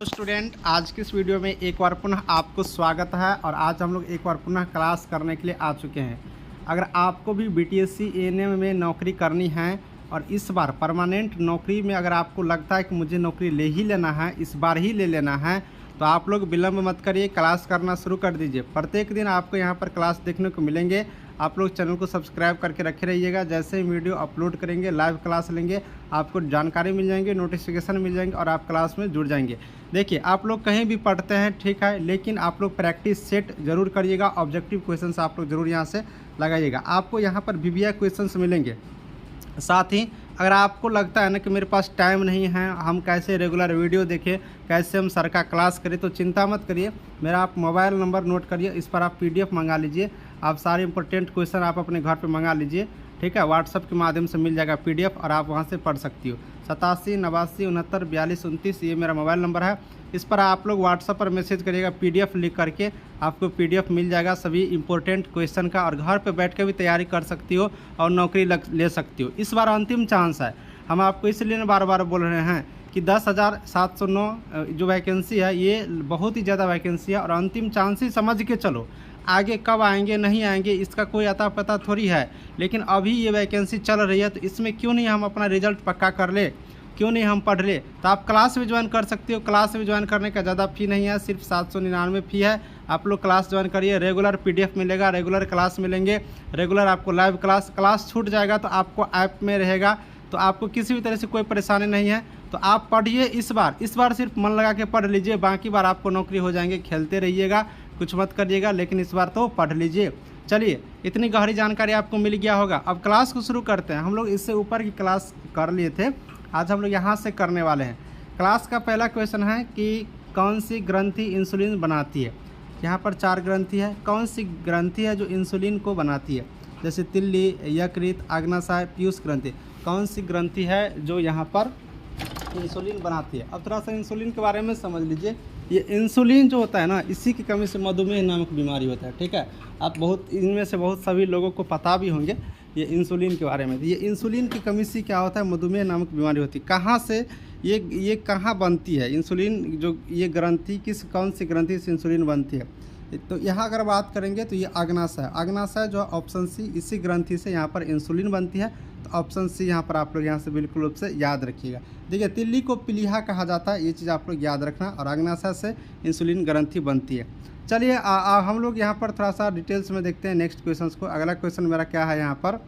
तो स्टूडेंट, आज की इस वीडियो में एक बार पुनः आपको स्वागत है। और आज हम लोग एक बार पुनः क्लास करने के लिए आ चुके हैं। अगर आपको भी बीटीएससी एएनएम में नौकरी करनी है और इस बार परमानेंट नौकरी में अगर आपको लगता है कि मुझे नौकरी ले ही लेना है, इस बार ही ले लेना है, तो आप लोग विलम्ब मत करिए, क्लास करना शुरू कर दीजिए। प्रत्येक दिन आपको यहाँ पर क्लास देखने को मिलेंगे। आप लोग चैनल को सब्सक्राइब करके रखे रहिएगा। जैसे ही वीडियो अपलोड करेंगे, लाइव क्लास लेंगे, आपको जानकारी मिल जाएंगे, नोटिफिकेशन मिल जाएंगे और आप क्लास में जुड़ जाएंगे। देखिए, आप लोग कहीं भी पढ़ते हैं ठीक है, लेकिन आप लोग प्रैक्टिस सेट जरूर करिएगा। ऑब्जेक्टिव क्वेश्चंस आप लोग जरूर यहाँ से लगाइएगा। आपको यहाँ पर वीवीआई क्वेश्चंस मिलेंगे। साथ ही अगर आपको लगता है ना कि मेरे पास टाइम नहीं है, हम कैसे रेगुलर वीडियो देखें, कैसे हम सर का क्लास करें, तो चिंता मत करिए। मेरा आप मोबाइल नंबर नोट करिए, इस पर आप पीडीएफ मंगा लीजिए। आप सारे इंपॉर्टेंट क्वेश्चन आप अपने घर पे मंगा लीजिए, ठीक है। व्हाट्सअप के माध्यम से मिल जाएगा पीडीएफ और आप वहां से पढ़ सकती हो। 87 89 69 42 29 ये मेरा मोबाइल नंबर है। इस पर आप लोग व्हाट्सएप पर मैसेज करिएगा, पीडीएफ लिख करके आपको पीडीएफ मिल जाएगा सभी इंपॉर्टेंट क्वेश्चन का। और घर पे बैठ के भी तैयारी कर सकती हो और नौकरी ले सकती हो। इस बार अंतिम चांस है। हम आपको इसलिए बार बार बोल रहे हैं कि 10,709 जो वैकेंसी है, ये बहुत ही ज़्यादा वैकेंसी है और अंतिम चांस ही समझ के चलो। आगे कब आएंगे नहीं आएंगे इसका कोई अता पता थोड़ी है, लेकिन अभी ये वैकेंसी चल रही है, तो इसमें क्यों नहीं हम अपना रिजल्ट पक्का कर ले, क्यों नहीं हम पढ़ ले। तो आप क्लास भी ज्वाइन कर सकते हो। क्लास भी ज्वाइन करने का ज़्यादा फ़ी नहीं है, सिर्फ 799 फ़ी है। आप लोग क्लास ज्वाइन करिए, रेगुलर पीडीएफ मिलेगा, रेगुलर क्लास मिलेंगे, रेगुलर आपको लाइव क्लास छूट जाएगा तो आपको ऐप में रहेगा, तो आपको किसी भी तरह से कोई परेशानी नहीं है। तो आप पढ़िए इस बार सिर्फ मन लगा के पढ़ लीजिए, बाकी बार आपको नौकरी हो जाएंगे। खेलते रहिएगा, कुछ मत करिएगा, लेकिन इस बार तो पढ़ लीजिए। चलिए, इतनी गहरी जानकारी आपको मिल गया होगा। अब क्लास को शुरू करते हैं। हम लोग इससे ऊपर की क्लास कर लिए थे, आज हम लोग यहाँ से करने वाले हैं। क्लास का पहला क्वेश्चन है कि कौन सी ग्रंथि इंसुलिन बनाती है। यहाँ पर 4 ग्रंथि है। कौन सी ग्रंथि है जो इंसुलिन को बनाती है? जैसे तिल्ली, यकृत, अग्नाशय, पीयूष ग्रंथि। कौन सी ग्रंथि है जो यहाँ पर इंसुलिन बनाती है? अब थोड़ा सा इंसुलिन के बारे में समझ लीजिए। ये इंसुलिन जो होता है ना, इसी की कमी से मधुमेह नामक बीमारी होता है, ठीक है। आप बहुत इनमें से बहुत सभी लोगों को पता भी होंगे ये इंसुलिन के बारे में। ये इंसुलिन की कमी से क्या होता है, मधुमेह नामक बीमारी होती है। कहाँ से ये कहाँ बनती है इंसुलिन? जो ये ग्रंथि कौन सी ग्रंथि से इंसुलिन बनती है? तो यहाँ अगर बात करेंगे तो ये अग्नाशय जो ऑप्शन सी, इसी ग्रंथि से यहाँ पर इंसुलिन बनती है। तो ऑप्शन सी यहाँ पर आप लोग यहाँ से बिल्कुल रूप से याद रखिएगा। देखिए, तिल्ली को पीलिया कहा जाता है, ये चीज़ आप लोग याद रखना। और अग्नाशय से इंसुलिन ग्रंथि बनती है। चलिए हम लोग यहाँ पर थोड़ा सा डिटेल्स में देखते हैं नेक्स्ट क्वेश्चन को। अगला क्वेश्चन मेरा क्या है यहाँ पर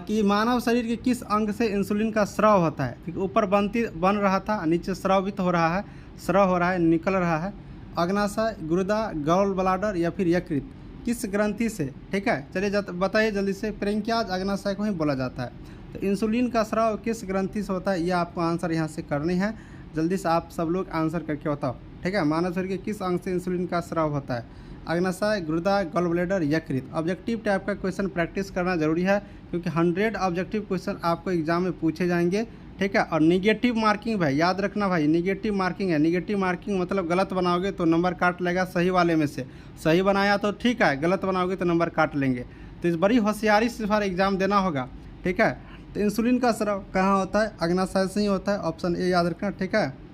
कि मानव शरीर के किस अंग से इंसुलिन का स्राव होता है? ठीक, ऊपर बन रहा था, नीचे स्रावित हो रहा है, स्राव हो रहा है, निकल रहा है। अग्नाशय, गुर्दा, गॉल ब्लाडर या फिर यकृत, किस ग्रंथि से? ठीक है, चलिए बताइए जल्दी से। प्रेंक्याज अग्नाशय को ही बोला जाता है। तो इंसुलिन का स्राव किस ग्रंथि से होता है, ये आपको आंसर यहाँ से करनी है। जल्दी से आप सब लोग आंसर करके बताओ, ठीक है। मानव शरीर के किस अंग से इंसुलिन का स्राव होता है? अग्नाशय, गुर्दा, गॉल ब्लैडर, यकृत। ऑब्जेक्टिव टाइप का क्वेश्चन प्रैक्टिस करना जरूरी है, क्योंकि 100 ऑब्जेक्टिव क्वेश्चन आपको एग्जाम में पूछे जाएंगे, ठीक है। और निगेटिव मार्किंग भाई याद रखना, भाई निगेटिव मार्किंग है। निगेटिव मार्किंग मतलब गलत बनाओगे तो नंबर काट लेगा सही वाले में से। सही बनाया तो ठीक है, गलत बनाओगे तो नंबर काट लेंगे। तो इस बड़ी होशियारी से सारा एग्जाम देना होगा, ठीक है। तो इंसुलिन का स्राव कहाँ होता है? अग्नाशय से ही होता है। ऑप्शन ए याद रखना, ठीक है।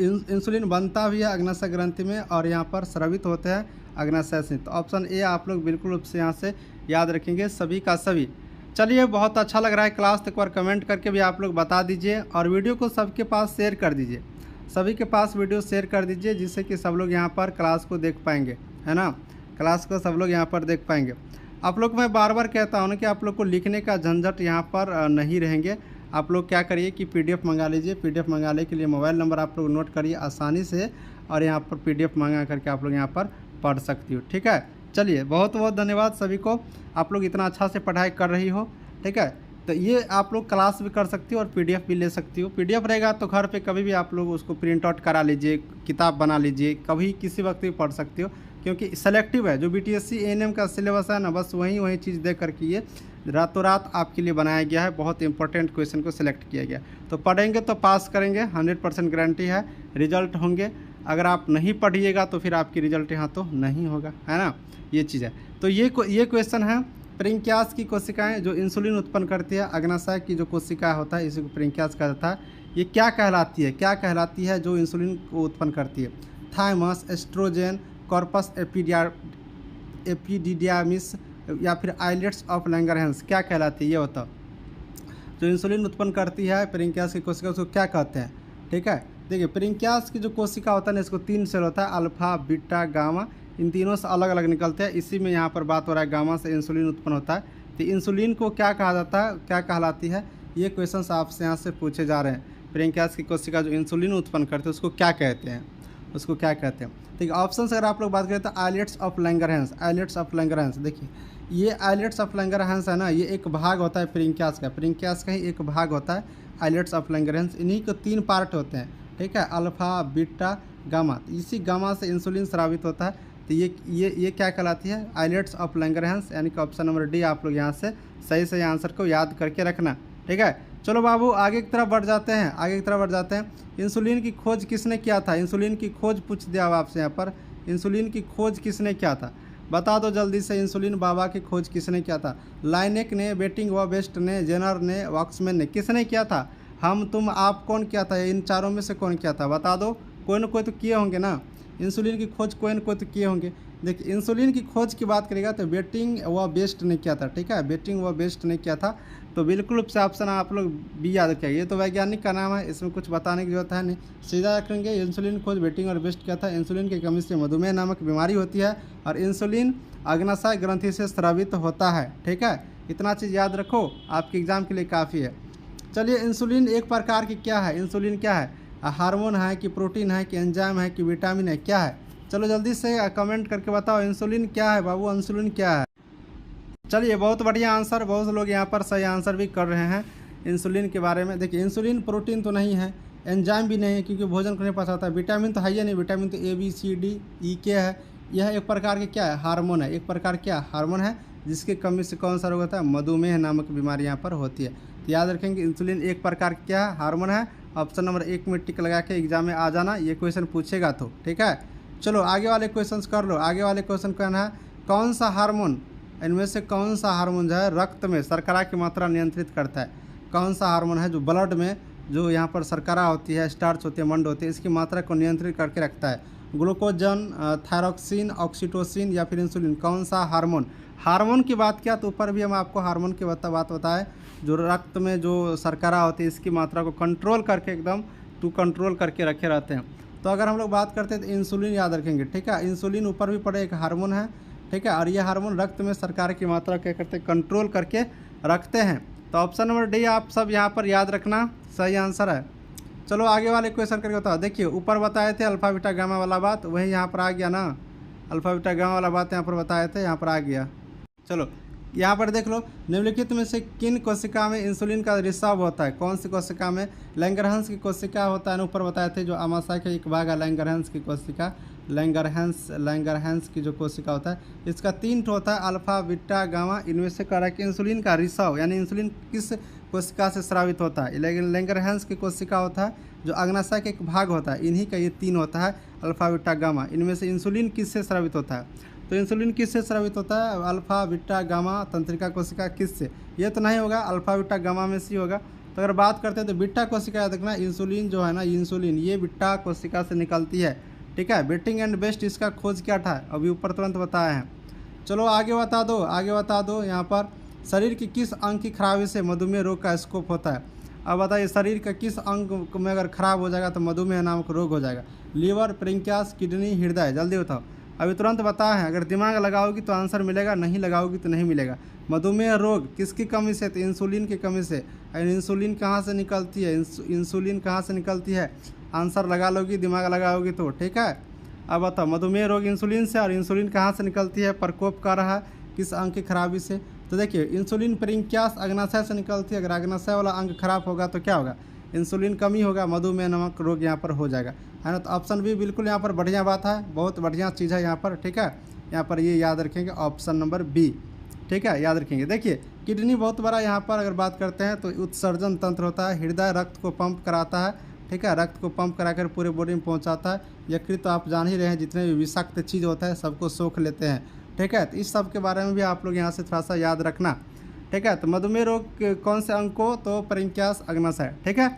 इंसुलिन बनता भी है अग्नाशय ग्रंथि में और यहाँ पर स्रावित होते हैं अग्नाशय से। तो ऑप्शन ए आप लोग बिल्कुल रूप से यहाँ से याद रखेंगे, सभी का सभी। चलिए, बहुत अच्छा लग रहा है क्लास, तो एक बार कमेंट करके भी आप लोग बता दीजिए और वीडियो को सबके पास शेयर कर दीजिए। सभी के पास वीडियो शेयर कर दीजिए, जिससे कि सब लोग यहाँ पर क्लास को देख पाएंगे, है ना। क्लास को सब लोग यहाँ पर देख पाएंगे। आप लोग मैं बार बार कहता हूँ ना कि आप लोग को लिखने का झंझट यहाँ पर नहीं रहेंगे। आप लोग क्या करिए कि पीडीएफ मंगा लीजिए। पीडीएफ मंगाने के लिए मोबाइल नंबर आप लोग नोट करिए आसानी से, और यहाँ पर पीडीएफ मंगा करके आप लोग यहाँ पर पढ़ सकती हो, ठीक है। चलिए, बहुत बहुत धन्यवाद सभी को, आप लोग इतना अच्छा से पढ़ाई कर रही हो, ठीक है। तो ये आप लोग क्लास भी कर सकती हो और पीडीएफ भी ले सकती हो। पीडीएफ रहेगा तो घर पे कभी भी आप लोग उसको प्रिंट आउट करा लीजिए, किताब बना लीजिए, कभी किसी वक्त भी पढ़ सकते हो, क्योंकि सेलेक्टिव है। जो बीटीएससी एएनएम का सिलेबस है ना, बस वही चीज़ देख करके ये रातों रात आपके लिए बनाया गया है। बहुत इंपॉर्टेंट क्वेश्चन को सिलेक्ट किया गया। तो पढ़ेंगे तो पास करेंगे, 100% गारंटी है। रिजल्ट होंगे, अगर आप नहीं पढ़िएगा तो फिर आपकी रिजल्ट यहाँ तो नहीं होगा, है ना। ये चीज़ है। तो ये क्वेश्चन है प्रिंक्यास की कोशिकाएं जो इंसुलिन उत्पन्न करती है। अग्नाशय की जो कोशिका होता है इसी को प्रिंक्यास कहा जाता है। ये क्या कहलाती है, क्या कहलाती है जो इंसुलिन को उत्पन्न करती है? थाइमस, एस्ट्रोजेन, कॉर्पस एपिडिडामिस या फिर आइलेट्स ऑफ लैंगरहैंस, क्या कहलाती है ये बताओ। जो इंसुलिन उत्पन्न करती है पेरिंकियास की कोशिका, उसको क्या कहते हैं? ठीक है, देखिए पेरिंकियास की जो कोशिका होता है ना, इसको 3 सेल होता है, अल्फा, बीटा, गामा। इन तीनों से अलग अलग निकलते हैं। इसी में यहाँ पर बात हो रहा है गामा से इंसुलिन उत्पन्न होता है। तो इंसुलिन को क्या कहा जाता है, क्या कहलाती है? ये क्वेश्चंस आपसे यहाँ से पूछे जा रहे हैं। पेरिंकियास की कोशिका जो इंसुलिन उत्पन्न करते हैं उसको क्या कहते हैं, उसको क्या कहते हैं? ठीक है, ऑप्शन अगर आप लोग बात करें तो islets of Langerhans, islets of Langerhans. देखिए ये आइलेट्स ऑफ लैंगरहैंस है ना, ये एक भाग होता है पेरिंकियास का, पेरिंकियास का ही एक भाग होता है आइलेट्स ऑफ लैंगरहैंस। इन्हीं के 3 पार्ट होते हैं, ठीक है, अल्फा, बीटा, गामा। इसी गामा से इंसुलिन स्रावित होता है। तो ये क्या कहलाती है? आइलेट्स ऑफ लैंगरहैंस, यानी कि ऑप्शन नंबर डी आप लोग यहाँ से सही आंसर को याद करके रखना। ठीक है, चलो बाबू आगे की तरफ बढ़ जाते हैं, आगे की तरफ बढ़ जाते हैं। इंसुलिन की खोज किसने किया था? इंसुलिन की खोज पूछ दिया आपसे यहाँ पर, इंसुलिन की खोज किसने किया था? बता दो जल्दी से, इंसुलिन बाबा की खोज किसने किया था? लाइनेक ने, बेटिंग व बेस्ट ने, जेनर ने, वॉक्समैन ने, किसने किया था? हम, तुम, आप, कौन किया था? इन चारों में से कौन किया था? बता दो। कोई ना कोई तो किए होंगे ना, इंसुलिन की खोज कोई ना कोई तो किए होंगे। देखिए इंसुलिन की खोज की बात करेगा तो बेटिंग व बेस्ट ने किया था। ठीक है, बेटिंग व बेस्ट ने किया था। तो बिल्कुल से ऑप्शन आप लोग बी याद रखिए। ये तो वैज्ञानिक का नाम है, इसमें कुछ बताने की जरूरत है नहीं, सीधा रखेंगे। इंसुलिन खोज बेटिंग और बेस्ट किया था। इंसुलिन की कमी से मधुमेह नामक बीमारी होती है और इंसुलिन अग्नाशय ग्रंथि से स्रावित होता है। ठीक है, इतना चीज़ याद रखो, आपके एग्जाम के लिए काफ़ी है। चलिए, इंसुलिन एक प्रकार की क्या है? इंसुलिन क्या है? हार्मोन है कि प्रोटीन है कि एंजाइम है कि विटामिन है, क्या है? चलो जल्दी से कमेंट करके बताओ, इंसुलिन क्या है बाबू, इंसुलिन क्या है? चलिए, बहुत बढ़िया आंसर, बहुत लोग यहाँ पर सही आंसर भी कर रहे हैं इंसुलिन के बारे में। देखिए इंसुलिन प्रोटीन तो नहीं है, एंजाइम भी नहीं है क्योंकि भोजन करने पचाता है, विटामिन तो है ही नहीं, विटामिन तो ABCDE है। यह एक प्रकार के क्या है? हार्मोन है, एक प्रकार क्या हार्मोन है, जिसकी कमी से कौन सा रोग होता है? मधुमेह नामक बीमारी यहाँ पर होती है। तो याद रखेंगे इंसुलिन एक प्रकार का क्या है? हार्मोन है। ऑप्शन नंबर 1 में टिक लगा के एग्जाम में आ जाना, ये क्वेश्चन पूछेगा तो। ठीक है, चलो आगे वाले क्वेश्चन कर लो। आगे वाले क्वेश्चन कहना है कौन सा हार्मोन, इनमें से कौन सा हार्मोन जो है रक्त में शर्करा की मात्रा नियंत्रित करता है? कौन सा हार्मोन है जो ब्लड में जो यहाँ पर शर्करा होती है, स्टार्च होती है, मंड होती है, इसकी मात्रा को नियंत्रित करके रखता है? ग्लूकोजन, थायरॉक्सिन, ऑक्सीटोसिन या फिर इंसुलिन? कौन सा हार्मोन? हार्मोन की बात किया तो ऊपर भी हम आपको हार्मोन की बात बताए, जो रक्त में जो शर्करा होती है इसकी मात्रा को कंट्रोल करके एकदम कंट्रोल करके रखे रहते हैं। तो अगर हम लोग बात करते हैं तो इंसुलिन याद रखेंगे। ठीक है, इंसुलिन ऊपर भी पड़े एक हार्मोन है। ठीक है, और ये हार्मोन रक्त में शर्करा की मात्रा क्या करते हैं? कंट्रोल करके रखते हैं। तो ऑप्शन नंबर डी आप सब यहाँ पर याद रखना, सही आंसर है। चलो आगे वाले क्वेश्चन करके बताओ। देखिए ऊपर बताए थे अल्फा बीटा गामा वाला बात, वही यहाँ पर आ गया ना, अल्फा बीटा गामा वाला बात यहाँ पर बताए थे, यहाँ पर आ गया। चलो यहाँ पर देख लो, निम्नलिखित में से किन कोशिका में इंसुलिन का रिसाव होता है? कौन सी कोशिका में? लैंगरहैंस की कोशिका होता है, ऊपर बताए थे, जो आमाशय का एक भाग है लैंगरहैंस की कोशिका। लैंगरहैंस की जो कोशिका होता है, इसका 3 होता है, अल्फा बीटा गामा। इनमें से कह रहा है कि इंसुलिन का रिसाव यानी इंसुलिन किस कोशिका से स्रावित होता है? लेकिन लैंगरहैंस की कोशिका होता है जो अग्नाशय का एक भाग होता है, इन्हीं का ये 3 होता है, अल्फा बीटा गामा। इनमें से इंसुलिन किससे स्रावित होता है? तो इंसुलिन किससे स्रावित होता है? अल्फा बीटा गामा तंत्रिका कोशिका किससे? ये तो नहीं होगा, अल्फा बीटा गामा में से होगा। तो अगर बात करते हैं तो बीटा कोशिका याद रखना, इंसुलिन जो है ना, इंसुलिन ये बीटा कोशिका से निकलती है। ठीक है, बेटिंग एंड बेस्ट इसका खोज क्या था? अभी ऊपर तुरंत बताया है। चलो आगे बता दो, आगे बता दो। यहाँ पर शरीर की किस अंग की खराबी से मधुमेह रोग का स्कोप होता है? अब बताइए, शरीर का किस अंग में अगर खराब हो जाएगा तो मधुमेह नामक रोग हो जाएगा? लीवर, पेरिंकियास, किडनी, हृदय? जल्दी बताओ, अभी तुरंत बताया है। अगर दिमाग लगाओगी तो आंसर मिलेगा, नहीं लगाओगी तो नहीं मिलेगा। मधुमेह रोग किसकी कमी से? तो इंसुलिन की कमी से। इंसुलिन कहाँ से निकलती है? इंसुलिन कहाँ से निकलती है? आंसर लगा लोगी, दिमाग लगाओगी तो। ठीक है, अब बताओ, मधुमेह रोग इंसुलिन से, और इंसुलिन कहाँ से निकलती है? प्रकोप कर रहा है किस अंग की खराबी से? तो देखिए इंसुलिन पेरिंकियास अग्नाशय से निकलती है। अगर अग्नाशय वाला अंग खराब होगा तो क्या होगा? इंसुलिन कमी होगा, मधुमेह नामक रोग यहाँ पर हो जाएगा, है ना। तो ऑप्शन बी बिल्कुल यहाँ पर बढ़िया बात है, बहुत बढ़िया चीज़ है यहाँ पर। ठीक है, यहाँ पर ये याद रखेंगे, ऑप्शन नंबर बी। ठीक है, याद रखेंगे। देखिए किडनी बहुत बड़ा यहाँ पर अगर बात करते हैं तो उत्सर्जन तंत्र होता है। हृदय रक्त को पंप कराता है। ठीक है, रक्त को पंप कराकर पूरे बॉडी में पहुँचाता है। यकृत तो आप जान ही रहे हैं, जितने भी विषाक्त चीज़ होता है सबको सोख लेते हैं। ठीक है, तो इस सब के बारे में भी आप लोग यहाँ से थोड़ा सा याद रखना। ठीक है, तो मधुमेह रोग कौन से अंग को? तो पेरिंकियास अग्नाशय। ठीक है,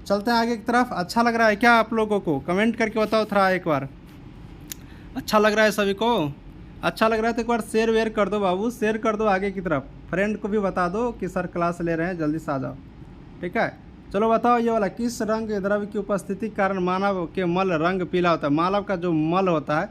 चलते हैं आगे की तरफ। अच्छा लग रहा है क्या आप लोगों को? कमेंट करके बताओ थोड़ा एक बार। अच्छा लग रहा है सभी को? अच्छा लग रहा है तो एक बार शेयर वेयर कर दो बाबू, शेयर कर दो आगे की तरफ। फ्रेंड को भी बता दो कि सर क्लास ले रहे हैं, जल्दी से आ जाओ। ठीक है, चलो बताओ ये वाला, किस रंग द्रव्य की उपस्थिति के कारण मानव के मल रंग पीला होता है? मानव का जो मल होता है,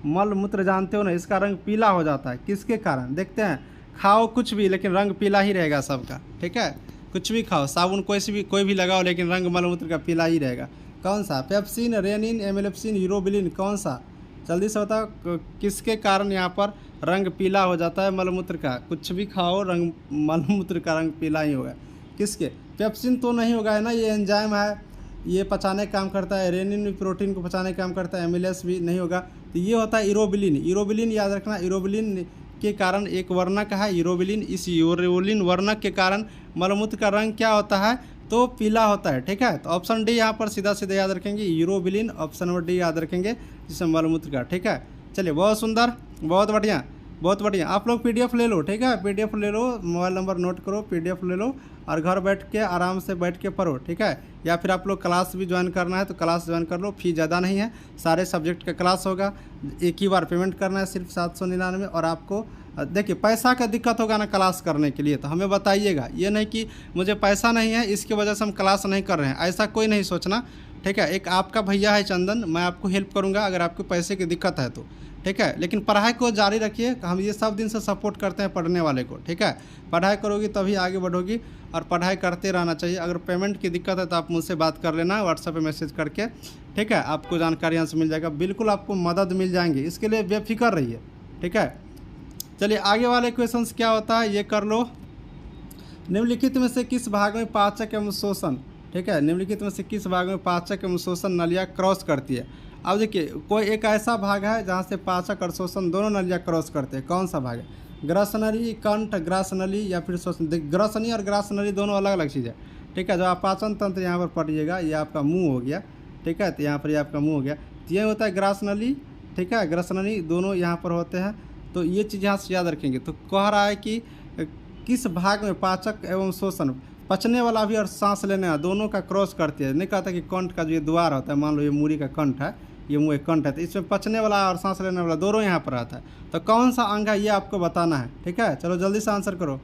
मल मूत्र जानते हो ना, इसका रंग पीला हो जाता है। किसके कारण? देखते हैं। खाओ कुछ भी लेकिन रंग पीला ही रहेगा सबका। ठीक है, कुछ भी खाओ, साबुन कोई भी लगाओ लेकिन रंग मल मूत्र का पीला ही रहेगा। कौन सा? पेप्सिन, रेनिन, एमिलिप्सिन, यूरोबिलिन, कौन सा? जल्दी से बताओ किसके कारण यहाँ पर रंग पीला हो जाता है मलमूत्र का? कुछ भी खाओ रंग मलमूत्र का रंग पीला ही होगा। किसके? पेप्सिन तो नहीं होगा है ना, ये एंजाइम है, ये पचाने का काम करता है। रेनिन भी प्रोटीन को पचाने का काम करता है। एमिलेस भी नहीं होगा, तो ये होता है यूरोबिलिन। यूरोबिलिन याद रखना, यूरोबिलिन के कारण एक वर्णक है यूरोबिलिन। इस यूरोबिलिन वर्णक के कारण मलमूत्र का रंग क्या होता है? तो पीला होता है। ठीक है, तो ऑप्शन डी यहाँ पर सीधा सीधा याद रखेंगे, यूरोबिलिन। ऑप्शन नंबर डी याद रखेंगे, जिसमें मलमूत्र का। ठीक है, चलिए, बहुत सुंदर, बहुत बढ़िया, बहुत बढ़िया। आप लोग पीडीएफ ले लो। ठीक है, पीडीएफ ले लो, मोबाइल नंबर नोट करो, पीडीएफ ले लो और घर बैठ के आराम से बैठ के पढ़ो। ठीक है, या फिर आप लोग क्लास भी ज्वाइन करना है तो क्लास ज्वाइन कर लो। फी ज़्यादा नहीं है, सारे सब्जेक्ट का क्लास होगा। एक ही बार पेमेंट करना है, सिर्फ 799। और आपको देखिए पैसा का दिक्कत होगा ना क्लास करने के लिए, तो हमें बताइएगा। ये नहीं कि मुझे पैसा नहीं है इसकी वजह से हम क्लास नहीं कर रहे हैं, ऐसा कोई नहीं सोचना। ठीक है, एक आपका भैया है चंदन, मैं आपको हेल्प करूँगा अगर आपको पैसे की दिक्कत है तो। ठीक है, लेकिन पढ़ाई को जारी रखिए, हम ये सब दिन से सपोर्ट करते हैं पढ़ने वाले को। ठीक है, पढ़ाई करोगी तभी आगे बढ़ोगी और पढ़ाई करते रहना चाहिए। अगर पेमेंट की दिक्कत है तो आप मुझसे बात कर लेना व्हाट्सएप पे मैसेज करके। ठीक है, आपको जानकारी यहाँ से मिल जाएगा, बिल्कुल आपको मदद मिल जाएंगी, इसके लिए बेफिक्र रहिए। ठीक है, चलिए आगे वाले क्वेश्चंस क्या होता है ये कर लो। निम्नलिखित में से किस भाग में पाचक एवं शोषण, ठीक है, निम्नलिखित में से किस भाग में पाचक एवं शोषण नलियाँ क्रॉस करती है? अब देखिए, कोई एक ऐसा भाग है जहाँ से पाचक और शोषण दोनों नलियाँ क्रॉस करते हैं। कौन सा भाग है? ग्रसनली, कंठ, ग्रासनली या फिर शोषण। ग्रसनी और ग्रासनली दोनों अलग अलग चीज़ है। ठीक है, जब आप पाचन तंत्र यहाँ पर पढ़िएगा, ये आपका मुंह हो गया। ठीक है, तो यहाँ पर ये आपका मुंह हो गया, तो ये होता है ग्रासनली। ठीक है, ग्रसनली दोनों यहाँ पर होते हैं, तो ये चीज़ यहाँ से याद रखेंगे। तो कह रहा है कि किस भाग में पाचक एवं शोषण, पचने वाला भी और सांस लेने वाला दोनों का क्रॉस करती है। नहीं कहता कि कंठ का जो ये द्वार होता है, मान लो ये मूरी का कंठ है, ये मुँह एक कंठ है, तो इसमें पचने वाला और सांस लेने वाला दोनों यहाँ पर आता है। तो कौन सा अंग है ये आपको बताना है। ठीक है, चलो जल्दी से आंसर करो।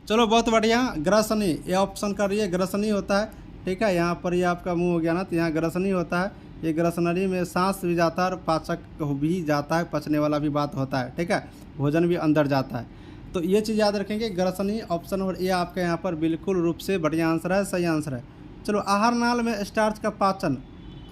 चलो बहुत बढ़िया, ग्रसनी, ये ऑप्शन कर रही है, ग्रसनी होता है। ठीक है, यहाँ पर ये आपका मुँह हो गया ना, तो यहाँ ग्रसनी होता है। ये ग्रसनली में सांस भी जाता है और पाचक भी जाता है, पचने वाला भी बात होता है। ठीक है, भोजन भी अंदर जाता है, तो ये चीज़ याद रखेंगे, ग्रसनी। ऑप्शन नंबर ए आपका यहाँ पर बिल्कुल रूप से बढ़िया आंसर है, सही आंसर है। चलो, आहार नाल में स्टार्च का पाचन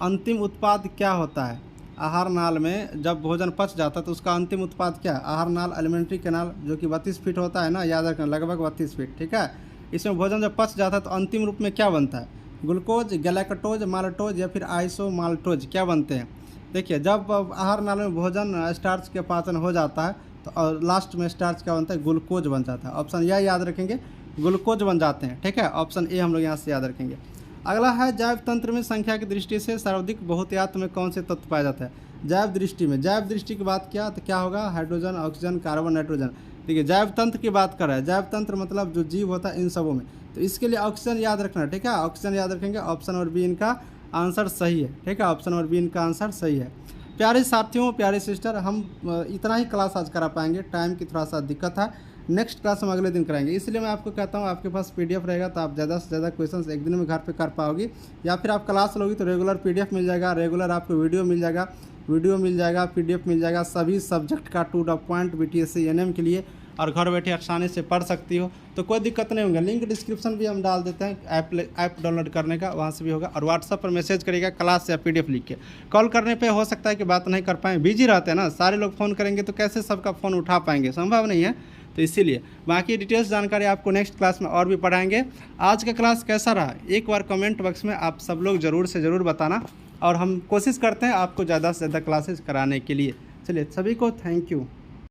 अंतिम उत्पाद क्या होता है? आहार नाल में जब भोजन पच जाता है तो उसका अंतिम उत्पाद क्या है? आहार नाल, एलिमेंट्री कैनाल, जो कि 32 फीट होता है ना, याद रखना, लगभग 32 फीट। ठीक है, इसमें भोजन जब पच जाता है तो अंतिम रूप में क्या बनता है? ग्लूकोज, गैलेक्टोज, माल्टोज या फिर आइसोमाल्टोज, क्या बनते हैं? देखिए, जब आहार नाल में भोजन स्टार्च के पाचन हो जाता है तो लास्ट में स्टार्च क्या बनता है? ग्लूकोज बन जाता है। ऑप्शन यह याद रखेंगे, ग्लूकोज बन जाते हैं। ठीक है, ऑप्शन ए हम लोग यहाँ से याद रखेंगे। अगला है, जैव तंत्र में संख्या की दृष्टि से सर्वाधिक बहुतायत में कौन से तत्व पाया जाता है? जैव दृष्टि में, जैव दृष्टि की बात किया तो क्या होगा? Hydrogen, oxygen, carbon, nitrogen. देखिए, जैव तंत्र की बात कर रहा है, जैव तंत्र मतलब जो जीव होता है इन सबों में, तो इसके लिए ऑक्सीजन याद रखना। ठीक है, ऑक्सीजन याद रखेंगे, ऑप्शन नंबर बी इनका आंसर सही है। ठीक है, ऑप्शन नंबर बी इनका आंसर सही है। प्यारे साथियों, प्यारे सिस्टर, हम इतना ही क्लास आज करा पाएंगे, टाइम की थोड़ा सा दिक्कत है। नेक्स्ट क्लास हम अगले दिन कराएंगे, इसलिए मैं आपको कहता हूँ आपके पास पीडीएफ रहेगा तो आप ज़्यादा से ज़्यादा क्वेश्चंस एक दिन में घर पे कर पाओगी। या फिर आप क्लास लोगी तो रेगुलर पीडीएफ मिल जाएगा, रेगुलर आपको वीडियो मिल जाएगा, पीडीएफ मिल जाएगा सभी सब्जेक्ट का to the point BTSC ANM के लिए, और घर बैठे आसानी से पढ़ सकती हो, तो कोई दिक्कत नहीं होगा। लिंक डिस्क्रिप्शन भी हम डाल देते हैं ऐप डाउनलोड करने का, वहाँ से भी होगा। और व्हाट्सएप पर मैसेज करिएगा क्लास या पीडीएफ लिख के। कॉल करने पे हो सकता है कि बात नहीं कर पाएँ, बिजी रहते हैं ना, सारे लोग फ़ोन करेंगे तो कैसे सबका फ़ोन उठा पाएंगे, संभव नहीं है। तो इसीलिए बाकी डिटेल्स जानकारी आपको नेक्स्ट क्लास में और भी पढ़ाएंगे। आज का क्लास कैसा रहा एक बार कमेंट बॉक्स में आप सब लोग ज़रूर से ज़रूर बताना, और हम कोशिश करते हैं आपको ज़्यादा से ज़्यादा क्लासेस कराने के लिए। चलिए, सभी को थैंक यू।